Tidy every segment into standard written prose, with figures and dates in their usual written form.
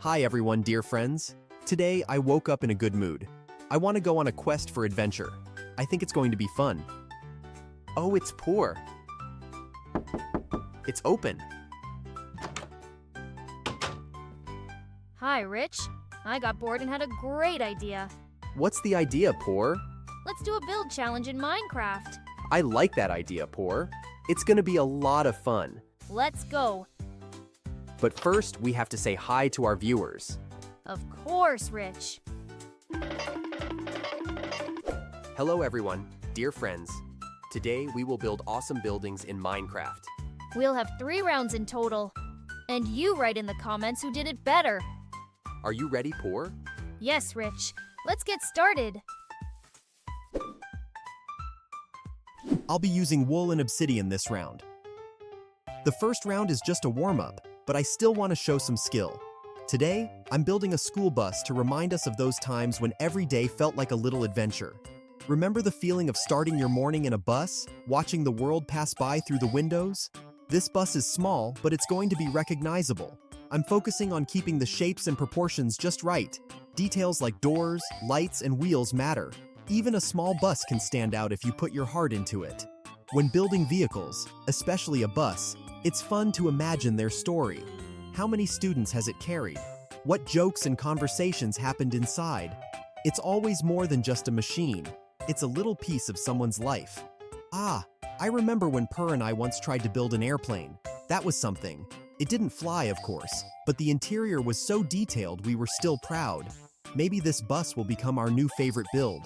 Hi everyone, dear friends. Today I woke up in a good mood. I want to go on a quest for adventure. I think it's going to be fun. Oh, it's poor. It's open. Hi, Rich. I got bored and had a great idea. What's the idea, Poor? Let's do a build challenge in Minecraft. I like that idea, Poor. It's gonna be a lot of fun. Let's go. But first, we have to say hi to our viewers. Of course, Rich. Hello everyone, dear friends. Today we will build awesome buildings in Minecraft. We'll have 3 rounds in total. And you write in the comments who did it better. Are you ready, Poor? Yes, Rich. Let's get started. I'll be using wool and obsidian this round. The first round is just a warm-up, but I still want to show some skill. Today, I'm building a school bus to remind us of those times when every day felt like a little adventure. Remember the feeling of starting your morning in a bus, watching the world pass by through the windows? This bus is small, but it's going to be recognizable. I'm focusing on keeping the shapes and proportions just right. Details like doors, lights, and wheels matter. Even a small bus can stand out if you put your heart into it. When building vehicles, especially a bus, it's fun to imagine their story. How many students has it carried? What jokes and conversations happened inside? It's always more than just a machine. It's a little piece of someone's life. Ah, I remember when Purr and I once tried to build an airplane. That was something. It didn't fly, of course, but the interior was so detailed we were still proud. Maybe this bus will become our new favorite build.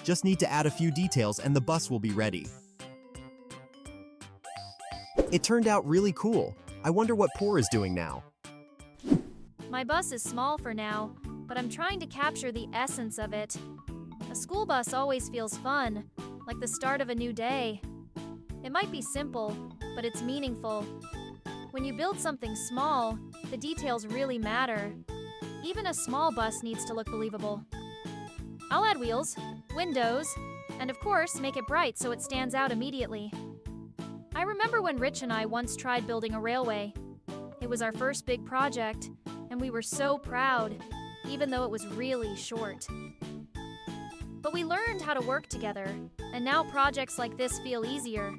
Just need to add a few details and the bus will be ready. It turned out really cool. I wonder what Poor is doing now. My bus is small for now, but I'm trying to capture the essence of it. A school bus always feels fun, like the start of a new day. It might be simple, but it's meaningful. When you build something small, the details really matter. Even a small bus needs to look believable. I'll add wheels, windows, and of course make it bright so it stands out immediately. I remember when Rich and I once tried building a railway. It was our first big project, and we were so proud, even though it was really short. But we learned how to work together, and now projects like this feel easier.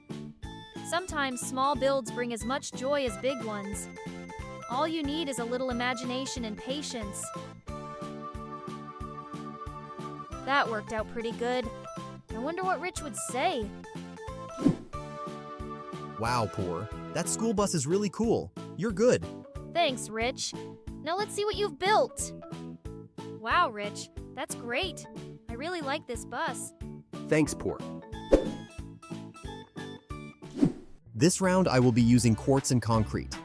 Sometimes small builds bring as much joy as big ones. All you need is a little imagination and patience. That worked out pretty good. I wonder what Rich would say. Wow, Poor. That school bus is really cool. You're good. Thanks, Rich. Now let's see what you've built. Wow, Rich, that's great. I really like this bus. Thanks, Poor. This round I will be using quartz and concrete.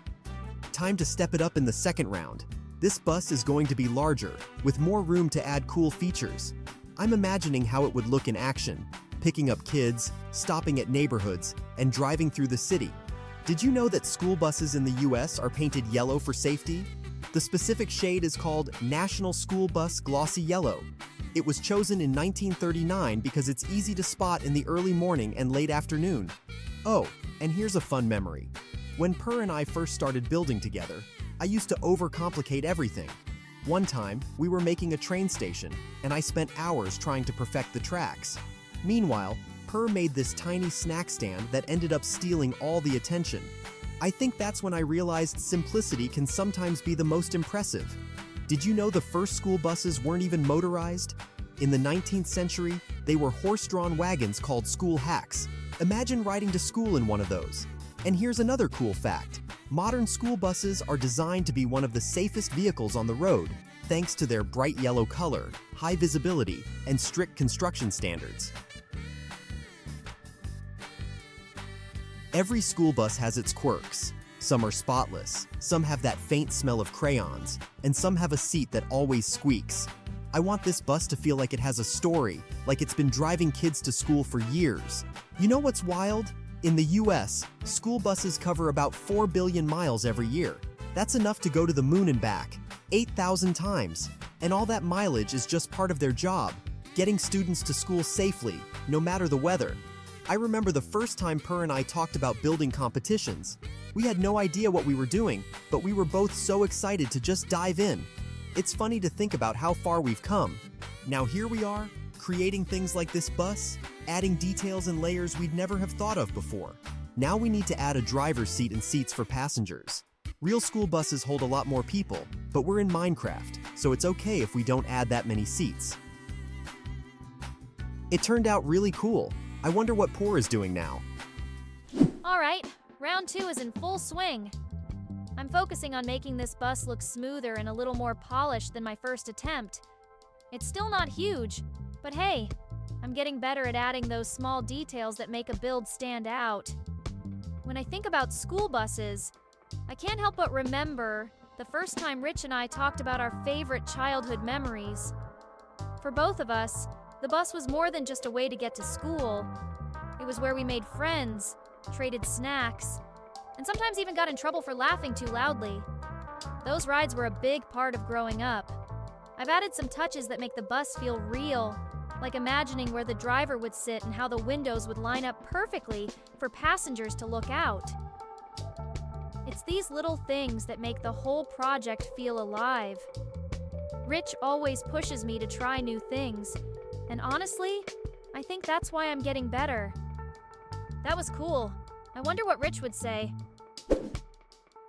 Time to step it up in the second round. This bus is going to be larger, with more room to add cool features. I'm imagining how it would look in action, picking up kids, stopping at neighborhoods, and driving through the city. Did you know that school buses in the US are painted yellow for safety? The specific shade is called National School Bus Glossy Yellow. It was chosen in 1939 because it's easy to spot in the early morning and late afternoon. Oh, and here's a fun memory. When Purr and I first started building together, I used to overcomplicate everything. One time, we were making a train station, and I spent hours trying to perfect the tracks. Meanwhile, Purr made this tiny snack stand that ended up stealing all the attention. I think that's when I realized simplicity can sometimes be the most impressive. Did you know the first school buses weren't even motorized? In the 19th century, they were horse-drawn wagons called school hacks. Imagine riding to school in one of those. And here's another cool fact. Modern school buses are designed to be one of the safest vehicles on the road, thanks to their bright yellow color, high visibility, and strict construction standards. Every school bus has its quirks. Some are spotless, some have that faint smell of crayons, and some have a seat that always squeaks. I want this bus to feel like it has a story, like it's been driving kids to school for years. You know what's wild? In the US, school buses cover about 4 billion miles every year. That's enough to go to the moon and back, 8,000 times. And all that mileage is just part of their job, getting students to school safely, no matter the weather. I remember the first time Purr and I talked about building competitions. We had no idea what we were doing, but we were both so excited to just dive in. It's funny to think about how far we've come. Now here we are, creating things like this bus, adding details and layers we'd never have thought of before. Now we need to add a driver's seat and seats for passengers. Real school buses hold a lot more people, but we're in Minecraft, so it's okay if we don't add that many seats. It turned out really cool. I wonder what Poor is doing now. Alright, round 2 is in full swing. I'm focusing on making this bus look smoother and a little more polished than my first attempt. It's still not huge, but hey, I'm getting better at adding those small details that make a build stand out. When I think about school buses, I can't help but remember the first time Rich and I talked about our favorite childhood memories. For both of us, the bus was more than just a way to get to school. It was where we made friends, traded snacks, and sometimes even got in trouble for laughing too loudly. Those rides were a big part of growing up. I've added some touches that make the bus feel real, like imagining where the driver would sit and how the windows would line up perfectly for passengers to look out. It's these little things that make the whole project feel alive. Rich always pushes me to try new things, and honestly, I think that's why I'm getting better. That was cool. I wonder what Rich would say.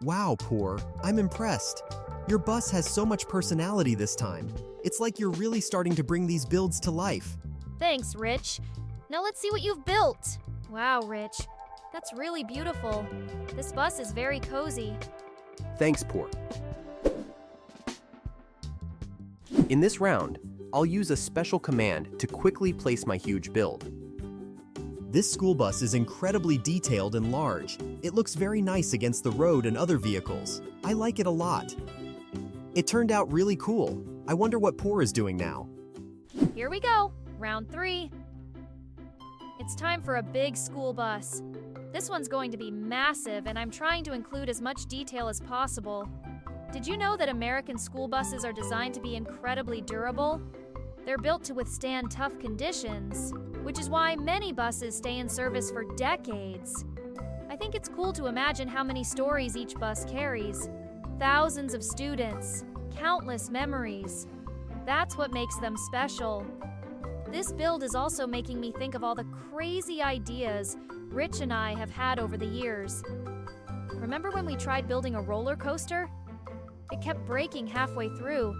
Wow, Poor, I'm impressed. Your bus has so much personality this time. It's like you're really starting to bring these builds to life. Thanks, Rich. Now let's see what you've built. Wow, Rich. That's really beautiful. This bus is very cozy. Thanks, Poor. In this round, I'll use a special command to quickly place my huge build. This school bus is incredibly detailed and large. It looks very nice against the road and other vehicles. I like it a lot. It turned out really cool. I wonder what Poor is doing now. Here we go, round 3. It's time for a big school bus. This one's going to be massive, and I'm trying to include as much detail as possible. Did you know that American school buses are designed to be incredibly durable? They're built to withstand tough conditions, which is why many buses stay in service for decades. I think it's cool to imagine how many stories each bus carries. Thousands of students, countless memories. That's what makes them special. This build is also making me think of all the crazy ideas Rich and I have had over the years. Remember when we tried building a roller coaster? It kept breaking halfway through,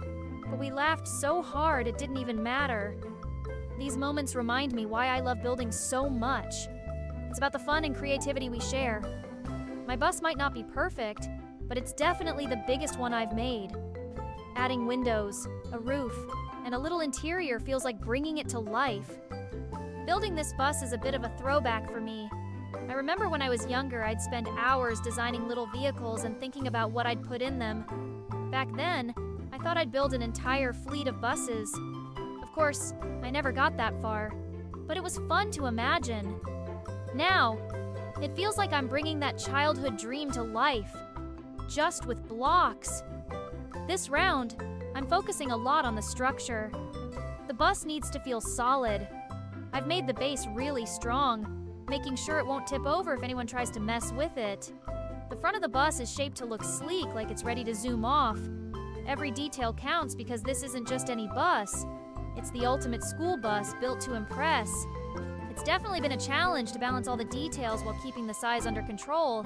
but we laughed so hard it didn't even matter. These moments remind me why I love building so much. It's about the fun and creativity we share. My bus might not be perfect, but it's definitely the biggest one I've made. Adding windows, a roof, and a little interior feels like bringing it to life. Building this bus is a bit of a throwback for me. I remember when I was younger, I'd spend hours designing little vehicles and thinking about what I'd put in them. Back then, I thought I'd build an entire fleet of buses. Of course, I never got that far, but it was fun to imagine. Now, it feels like I'm bringing that childhood dream to life, just with blocks. This round, I'm focusing a lot on the structure. The bus needs to feel solid. I've made the base really strong, making sure it won't tip over if anyone tries to mess with it. The front of the bus is shaped to look sleek, like it's ready to zoom off. Every detail counts because this isn't just any bus. It's the ultimate school bus built to impress. It's definitely been a challenge to balance all the details while keeping the size under control,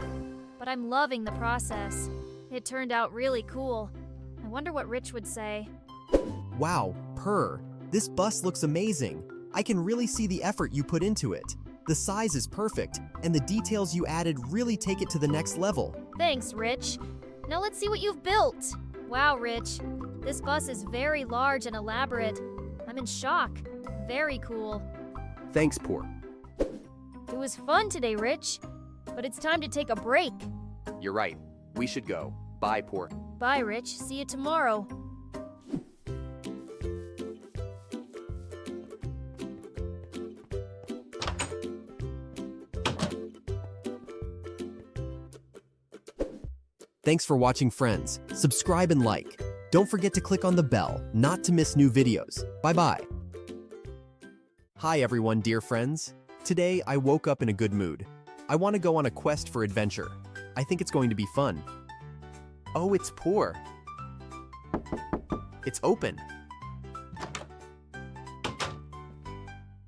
but I'm loving the process. It turned out really cool. I wonder what Rich would say. Wow, Purr, this bus looks amazing. I can really see the effort you put into it. The size is perfect, and the details you added really take it to the next level. Thanks, Rich. Now let's see what you've built. Wow, Rich. This bus is very large and elaborate. I'm in shock. Very cool. Thanks, Poor. It was fun today, Rich. But it's time to take a break. You're right. We should go. Bye, Poor. Bye, Rich. See you tomorrow. Thanks for watching, friends. Subscribe and like. Don't forget to click on the bell not to miss new videos. Bye-bye. Hi everyone, dear friends. Today I woke up in a good mood. I want to go on a quest for adventure. I think it's going to be fun. Oh, it's Poor. It's open.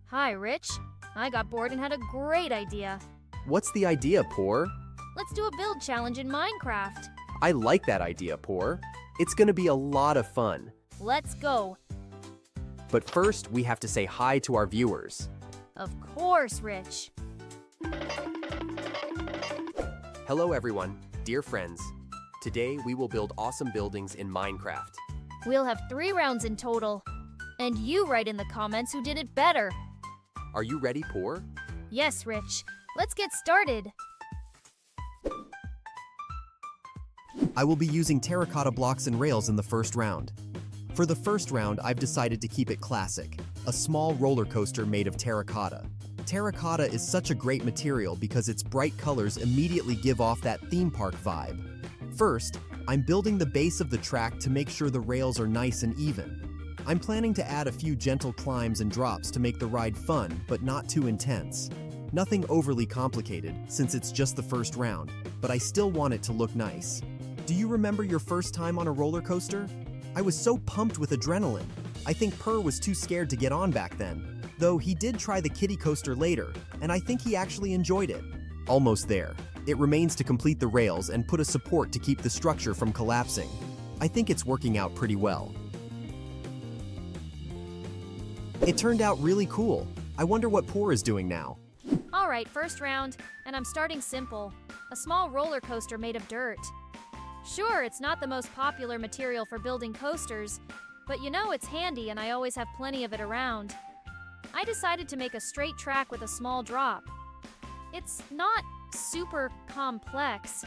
Hi, Rich. I got bored and had a great idea. What's the idea, Poor? Let's do a build challenge in Minecraft. I like that idea, Poor. It's gonna be a lot of fun. Let's go. But first, we have to say hi to our viewers. Of course, Rich. Hello, everyone. Dear friends. Today, we will build awesome buildings in Minecraft. We'll have 3 rounds in total. And you write in the comments who did it better. Are you ready, Poor? Yes, Rich. Let's get started. I will be using terracotta blocks and rails in the first round. For the first round, I've decided to keep it classic, a small roller coaster made of terracotta. Terracotta is such a great material because its bright colors immediately give off that theme park vibe. First, I'm building the base of the track to make sure the rails are nice and even. I'm planning to add a few gentle climbs and drops to make the ride fun, but not too intense. Nothing overly complicated, since it's just the first round, but I still want it to look nice. Do you remember your first time on a roller coaster? I was so pumped with adrenaline. I think Purr was too scared to get on back then, though he did try the kiddie coaster later, and I think he actually enjoyed it. Almost there. It remains to complete the rails and put a support to keep the structure from collapsing. I think it's working out pretty well. It turned out really cool. I wonder what Poor is doing now. All right, first round, and I'm starting simple. A small roller coaster made of dirt. Sure, it's not the most popular material for building coasters, but you know it's handy and I always have plenty of it around. I decided to make a straight track with a small drop. It's not super complex,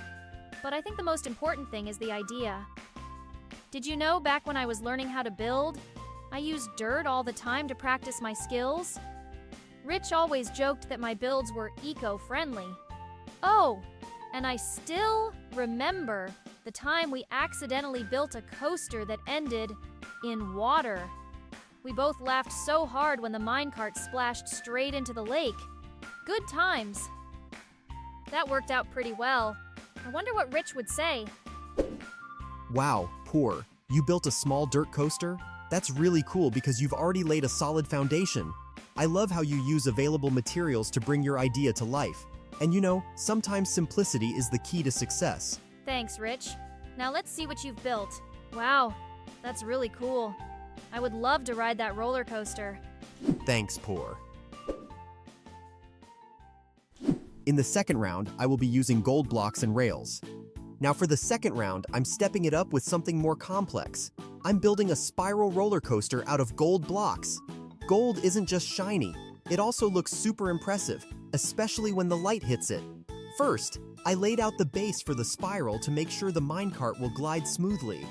but I think the most important thing is the idea. Did you know back when I was learning how to build, I used dirt all the time to practice my skills? Rich always joked that my builds were eco-friendly. Oh, and I still remember the time we accidentally built a coaster that ended in water. We both laughed so hard when the minecart splashed straight into the lake. Good times. That worked out pretty well. I wonder what Rich would say. Wow, Poor, you built a small dirt coaster? That's really cool because you've already laid a solid foundation. I love how you use available materials to bring your idea to life. And you know, sometimes simplicity is the key to success. Thanks, Rich. Now let's see what you've built. Wow, that's really cool. I would love to ride that roller coaster. Thanks, Poor. In the second round, I will be using gold blocks and rails. Now for the second round, I'm stepping it up with something more complex. I'm building a spiral roller coaster out of gold blocks. Gold isn't just shiny, it also looks super impressive, especially when the light hits it. First, I laid out the base for the spiral to make sure the minecart will glide smoothly.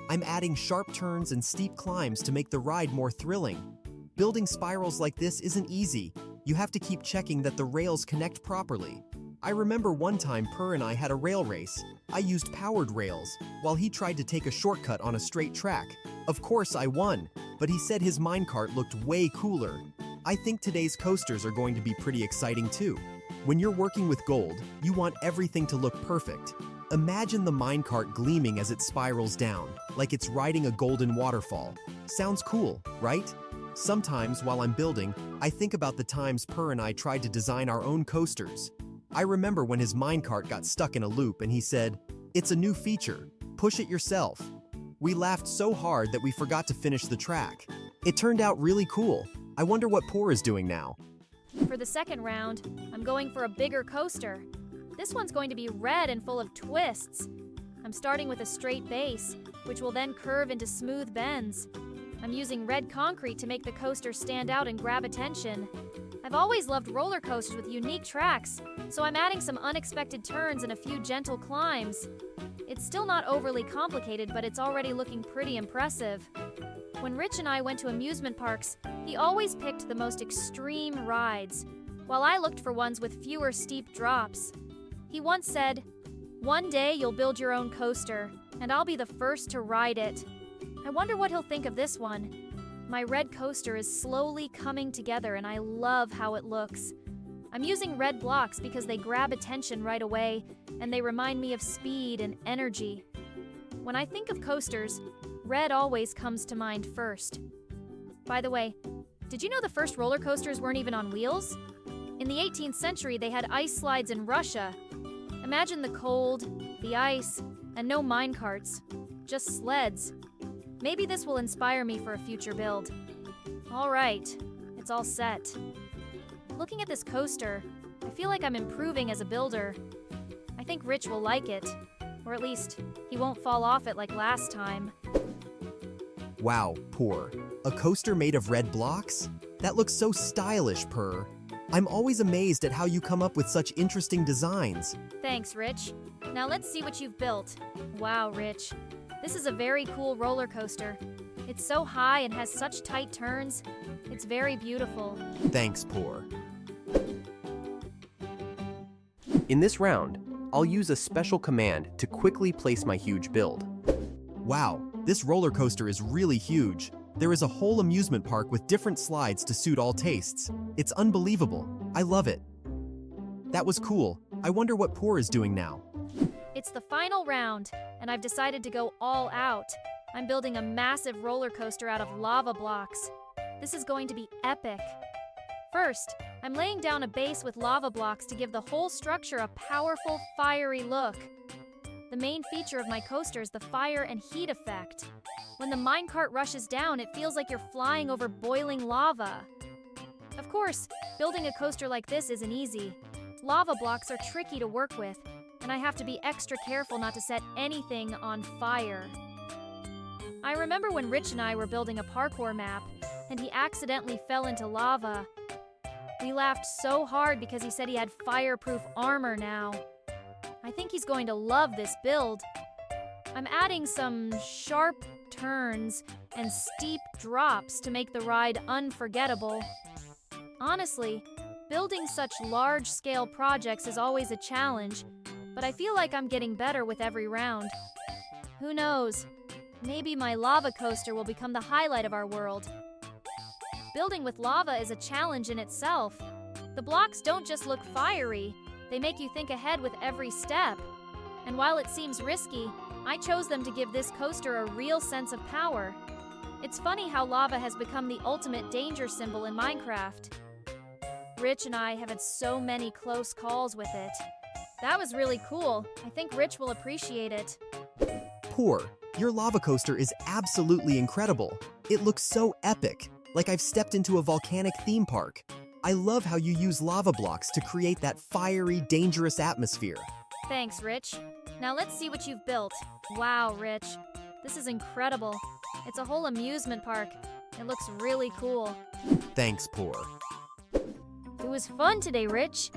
I'm adding sharp turns and steep climbs to make the ride more thrilling. Building spirals like this isn't easy. You have to keep checking that the rails connect properly. I remember one time Purr and I had a rail race. I used powered rails, while he tried to take a shortcut on a straight track. Of course I won, but he said his minecart looked way cooler. I think today's coasters are going to be pretty exciting too. When you're working with gold, you want everything to look perfect. Imagine the minecart gleaming as it spirals down, like it's riding a golden waterfall. Sounds cool, right? Sometimes while I'm building, I think about the times Purr and I tried to design our own coasters. I remember when his minecart got stuck in a loop and he said, "It's a new feature, push it yourself." We laughed so hard that we forgot to finish the track. It turned out really cool. I wonder what Poor is doing now. For the second round, I'm going for a bigger coaster. This one's going to be red and full of twists. I'm starting with a straight base, which will then curve into smooth bends. I'm using red concrete to make the coaster stand out and grab attention. I've always loved roller coasters with unique tracks, so I'm adding some unexpected turns and a few gentle climbs. It's still not overly complicated, but it's already looking pretty impressive. When Rich and I went to amusement parks, he always picked the most extreme rides, while I looked for ones with fewer steep drops. He once said, "One day you'll build your own coaster, and I'll be the first to ride it." I wonder what he'll think of this one. My red coaster is slowly coming together and I love how it looks. I'm using red blocks because they grab attention right away and they remind me of speed and energy. When I think of coasters, red always comes to mind first. By the way, did you know the first roller coasters weren't even on wheels? In the 18th century, they had ice slides in Russia. Imagine the cold, the ice, and no minecarts, just sleds. Maybe this will inspire me for a future build. All right, it's all set. Looking at this coaster, I feel like I'm improving as a builder. I think Rich will like it, or at least he won't fall off it like last time. Wow, Poor. A coaster made of red blocks? That looks so stylish, Purr. I'm always amazed at how you come up with such interesting designs. Thanks, Rich. Now let's see what you've built. Wow, Rich. This is a very cool roller coaster. It's so high and has such tight turns. It's very beautiful. Thanks, Poor. In this round, I'll use a special command to quickly place my huge build. Wow, this roller coaster is really huge. There is a whole amusement park with different slides to suit all tastes. It's unbelievable. I love it. That was cool. I wonder what Poor is doing now. It's the final round, and I've decided to go all out. I'm building a massive roller coaster out of lava blocks. This is going to be epic. First, I'm laying down a base with lava blocks to give the whole structure a powerful, fiery look. The main feature of my coaster is the fire and heat effect. When the minecart rushes down, it feels like you're flying over boiling lava. Of course, building a coaster like this isn't easy. Lava blocks are tricky to work with, and I have to be extra careful not to set anything on fire. I remember when Rich and I were building a parkour map, and he accidentally fell into lava. We laughed so hard because he said he had fireproof armor now. I think he's going to love this build. I'm adding some sharp turns and steep drops to make the ride unforgettable. Honestly, building such large-scale projects is always a challenge, but I feel like I'm getting better with every round. Who knows? Maybe my lava coaster will become the highlight of our world. Building with lava is a challenge in itself. The blocks don't just look fiery, they make you think ahead with every step. And while it seems risky, I chose them to give this coaster a real sense of power. It's funny how lava has become the ultimate danger symbol in Minecraft. Rich and I have had so many close calls with it. That was really cool. I think Rich will appreciate it. Poor, your lava coaster is absolutely incredible. It looks so epic, like I've stepped into a volcanic theme park. I love how you use lava blocks to create that fiery, dangerous atmosphere. Thanks, Rich. Now let's see what you've built. Wow, Rich. This is incredible. It's a whole amusement park. It looks really cool. Thanks, Poor. It was fun today, Rich.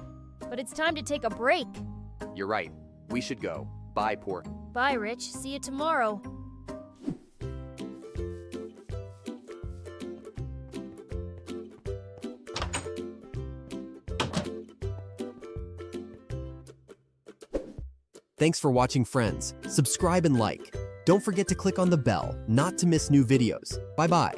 But it's time to take a break. You're right. We should go. Bye, Poor. Bye, Rich. See you tomorrow. Thanks for watching, friends. Subscribe and like. Don't forget to click on the bell not to miss new videos. Bye-bye.